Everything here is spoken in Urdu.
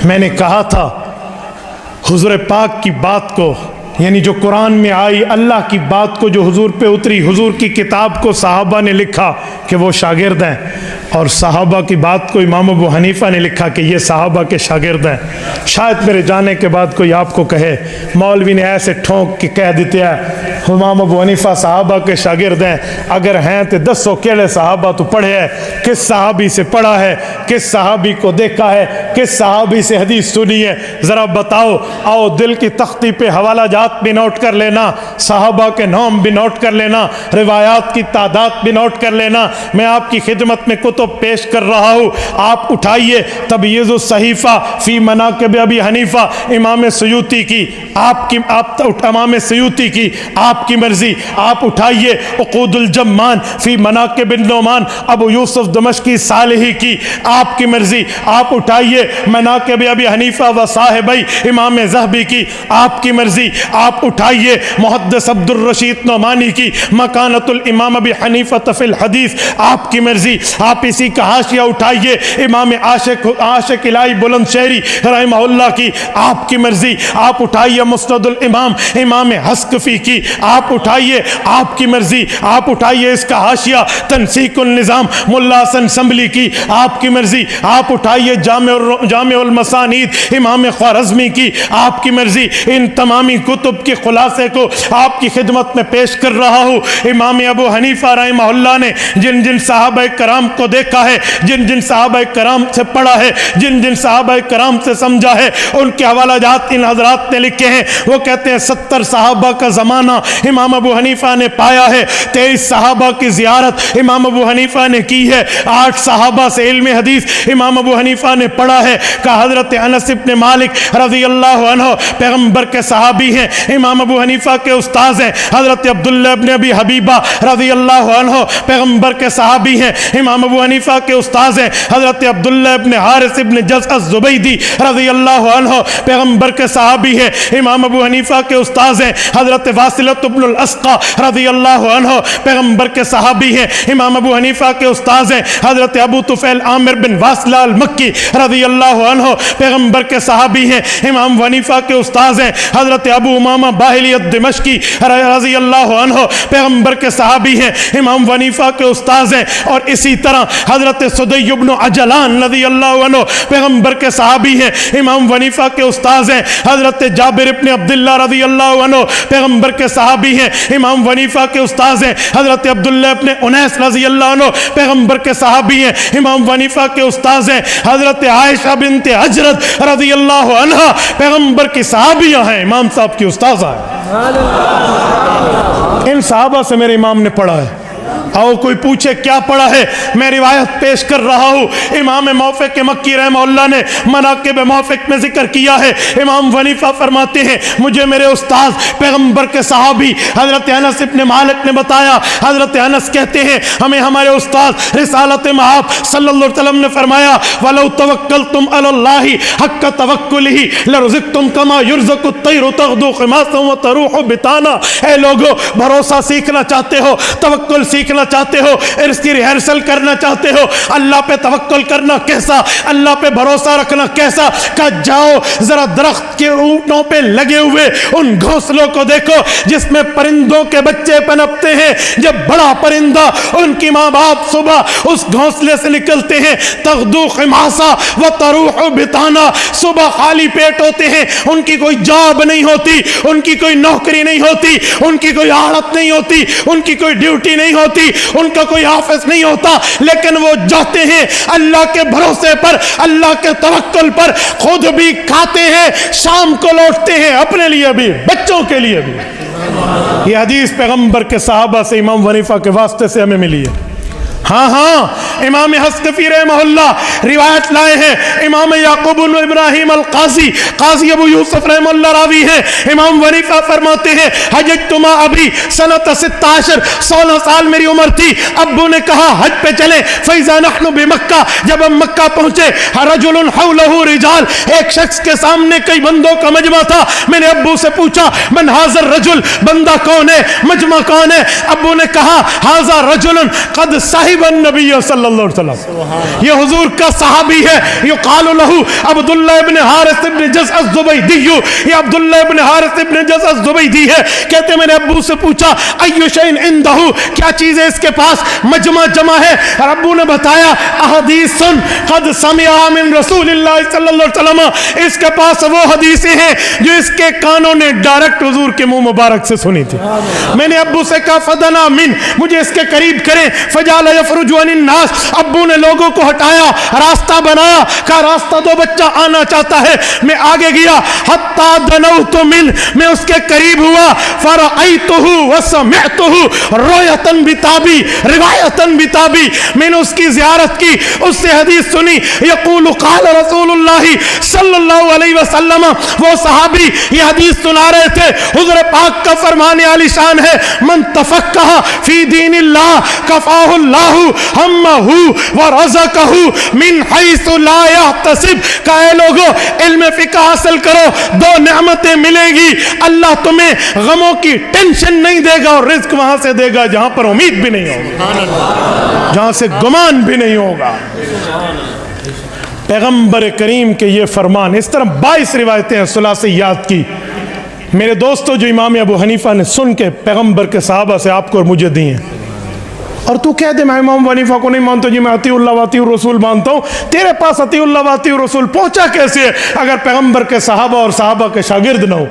میں نے کہا تھا حضور پاک کی بات کو، یعنی جو قرآن میں آئی اللہ کی بات کو جو حضور پہ اتری، حضور کی کتاب کو صحابہ نے لکھا کہ وہ شاگرد ہیں، اور صحابہ کی بات کو امام ابو حنیفہ نے لکھا کہ یہ صحابہ کے شاگرد ہیں۔ شاید میرے جانے کے بعد کوئی آپ کو کہے مولوی نے ایسے ٹھونک کے کہہ دیتے ہیں امام ابو حنیفہ صحابہ کے شاگرد ہیں، اگر ہیں تو دسو کیڑے صحابہ تو پڑھے ہے، کس صحابی سے پڑھا ہے، کس صحابی کو دیکھا ہے، کس صحابی سے حدیث سنی ہے، ذرا بتاؤ۔ آؤ دل کی تختی پہ حوالہ جات بھی نوٹ کر لینا، صحابہ کے نام بھی نوٹ کر لینا، روایات کی تعداد بھی نوٹ کر لینا۔ میں آپ کی خدمت میں کتب پیش کر رہا ہوں، آپ اٹھائیے تبییض الصحیفہ فی مناقب ابی حنیفہ امام سیوطی کی، امام سیوطی کی آپ کی مرضی، آپ اٹھائیے عقود الجمان فی مناقب النعمان ابو یوسف دمشقی صالحی کی آپ کی مرضی، آپ اٹھائیے مناقب ابی حنیفہ و صاحبی امام ذہبی کی آپ کی مرضی، آپ اٹھائیے محدث عبد الرشید نعمانی کی مکانۃ الامام ابی حنیفہ فی الحدیث آپ کی مرضی، آپ اسی کا حاشیہ اٹھائیے امام عاشق الہی بلند شہری رحمہ اللہ کی آپ کی مرضی، آپ اٹھائیے مسند الامام امام حسکفی کی آپ اٹھائیے آپ کی مرضی، آپ اٹھائیے اس کا حاشیہ تنسیق النظام ملا حسن سنبلی کی آپ کی مرضی، آپ اٹھائیے جامع المسانید امام خوارزمی کی آپ کی مرضی۔ ان تمامی کتب کے خلاصے کو آپ کی خدمت میں پیش کر رہا ہوں۔ امام ابو حنیفہ رحمہ اللہ نے جن جن صحابہ کرام کو دیکھا ہے، جن جن صحابہ کرام سے پڑھا ہے، جن جن صحابہ کرام سے سمجھا ہے، ان کے حوالہ جات ان حضرات نے لکھے ہیں۔ وہ کہتے ہیں 70 صحابہ کا زمانہ امام ابو حنیفہ نے پایا ہے، 23 صحابہ کی زیارت امام ابو حنیفہ نے کی ہے، 8 صحابہ سے علم حدیث امام ابو حنیفہ نے پڑھا ہے۔ کہ حضرت انس بن مالک رضی اللہ عنہ پیغمبر کے صحابی ہیں، امام ابو حنیفہ کے استاذ ہیں۔ حضرت عبداللہ ابن ابی حبیبہ رضی اللہ عنہ پیغمبر کے صحابی ہیں، امام ابو حنیفہ کے استاذ ہیں۔ حضرت عبداللہ ابن حارث ابن جز الزبیدی رضی اللہ عنہ پیغمبر کے صحابی ہیں، امام ابو حنیفہ کے استاذ ہیں۔ حضرت واصلۃ ابن الاسقا رضی اللہ عنہ پیغمبر کے صحابی ہیں، امام ابو حنیفہ کے استاذ ہیں۔ حضرت ابو طفیل عامر بن واصلہ المکی رضی اللہ عنہ پیغمبر کے صحابی ہیں، امام حنیفہ کے استاذ ہیں۔ حضرت ابو امامہ باہلی الدمشقی رضی اللہ عنہ پیغمبر کے صحابی ہیں، امام حنیفہ کے استاذ ہیں۔ اور اسی طرح حضرت سدی بن عجلان رضی اللہ عنہ پیغمبر کے صحابی ہیں، امام حنیفہ کے استاذ ہیں۔ حضرت جابر ابن عبداللہ رضی اللہ عنہ پیغمبر کے صحابی ہیں، امام حنیفہ کے استاذ ہیں۔ حضرت عبداللہ ابن انیس رضی اللہ عنہ پیغمبر کے صحابی ہیں، امام حنیفہ کے استاذ ہیں۔ حضرت عائشہ بنت حجرت رضی اللہ عنہ پیغمبر کی صحابیہ ہیں، امام صاحب کی استاذہ ہیں۔ ان صحابہ سے میرے امام نے پڑھا ہے۔ آؤ کوئی پوچھے کیا پڑھا ہے، میں روایت پیش کر رہا ہوں۔ امام موفق مکی رحمہ اللہ نے مناقب موفق میں ذکر کیا ہے، امام حنیفہ فرماتے ہیں مجھے میرے استاذ پیغمبر کے صحابی حضرت انس ابن مالک نے بتایا۔ حضرت انس کہتے ہیں ہمیں ہمارے استاذ رسالت مآب صلی اللہ علیہ وسلم نے فرمایا وَلَوْ تَوَكَّلْتُمْ عَلَى اللَّهِ حَقَّ تَوَكُّلِهِ لَرُزِقْتُمْ كَمَا يُرْزَقُ الطَّيْرُ تَغْدُو خِمَاصًا وَتَرُوحُ بِطَانًا۔ اے لوگو بھروسہ سیکھنا چاہتے ہو، توکل سیکھنا چاہتے ہو، اس کی ریہرسل کرنا چاہتے ہو، اللہ پہ توکل کرنا کیسا، اللہ پہ بھروسہ رکھنا کیسا، کہ جاؤ ذرا درخت کے اونٹوں پہ لگے ہوئے ان گھونسلوں کو دیکھو جس میں پرندوں کے بچے پنپتے ہیں۔ جب بڑا پرندہ ان کی ماں باپ صبح اس گھونسلے سے نکلتے ہیں، تغدو خماسا و تروح بتانا، صبح خالی پیٹ ہوتے ہیں، ان کی کوئی جاب نہیں ہوتی، ان کی کوئی نوکری نہیں ہوتی، ان کی کوئی آڑت نہیں ہوتی، ان کی کوئی ڈیوٹی نہیں ہوتی، ان کا کوئی آفس نہیں ہوتا، لیکن وہ جاتے ہیں اللہ کے بھروسے پر، اللہ کے توکل پر، خود بھی کھاتے ہیں، شام کو لوٹتے ہیں، اپنے لیے بھی بچوں کے لیے بھی۔ یہ حدیث پیغمبر کے صحابہ سے امام حنیفہ کے واسطے سے ہمیں ملی ہے۔ ہاں امام حسکفی رحمہ اللہ روایت لائے ہیں، امام یعقوب بن ابراہیم القاضی قاضی ابو یوسف رحمہ اللہ راوی ہیں، امام حنیفہ فرماتے ہیں حججت ما ابھی سنۃ 16 سال میری عمر تھی، ابو نے کہا حج پہ چلے، فیضا نحن بمکہ، جب ہم مکہ پہنچے، رجل حولہ رجال، ایک شخص کے سامنے کئی بندوں کا مجمع تھا، میں نے ابو سے پوچھا من حاضر رجل، بندہ کون ہے، مجمع کون ہے، ابو نے کہا حاضر رجل قد صاحب صاحب النبی صلی اللہ علیہ وسلم، یہ حضور کا صحابی ہے، یقال لہ عبداللہ ابن حارث ابن جزع الزبیدی، یہ عبداللہ ابن حارث ابن جزع الزبیدی ہے۔ کہتے میں نے ابو سے پوچھا ایو شیء عندہ، کیا چیز ہے اس کے پاس؟ مجمع جمع ہے۔ ابو نے بتایا احادیث قد سمعها من رسول اللہ صلی اللہ علیہ وسلم، اس کے پاس وہ حدیثیں ہیں جو اس کے کانوں نے ڈائریکٹ حضور کے منہ مبارک سے سنی تھی۔ میں نے ابو سے کہا فدنا من، مجھے اس کے قریب کریں۔ فجعل یفرج عن الناس، ابو نے لوگوں کو ہٹایا، راستہ بنایا، کہا راستہ دو، بچہ آنا چاہتا ہے۔ میں آگے گیا، حتی دنوت من، میں اس کے قریب ہوا، فرأیتہ وسمعتہ رویتا بتابی، روایتا بتابی، میں نے اس کی زیارت کی، اس سے حدیث سنی۔ یقول قال رسول اللہ صلی اللہ علیہ وسلم، وہ صحابی یہ حدیث سنا رہے تھے، حضور پاک کا فرمان عالی شان ہے، من تفقہ فی دین اللہ کفاہ اللہ ہمہ ورزقہ من حیث لا یحتسب، کہ اے لوگو علم فقہ حاصل کرو، دو نعمتیں ملیں گی، اللہ تمہیں غموں کی ٹینشن نہیں دے گا اور رزق وہاں سے دے گا جہاں پر امید بھی نہیں ہوگی، جہاں سے گمان بھی نہیں ہوگا۔ پیغمبر کریم کے یہ فرمان، اس طرح 22 روایتیں ہیں ثلاثیات کی میرے دوستو جو امام ابو حنیفہ نے سن کے پیغمبر کے صحابہ سے آپ کو اور مجھے دی ہیں۔ اور تو کہہ دے میں امام ابو حنیفہ کو نہیں مانتا جی، میں اطیع اللہ و اطیع الرسول مانتا ہوں۔ تیرے پاس اطیع اللہ و اطیع الرسول پہنچا کیسے ہے اگر پیغمبر کے صحابہ اور صحابہ کے شاگرد نہ ہو؟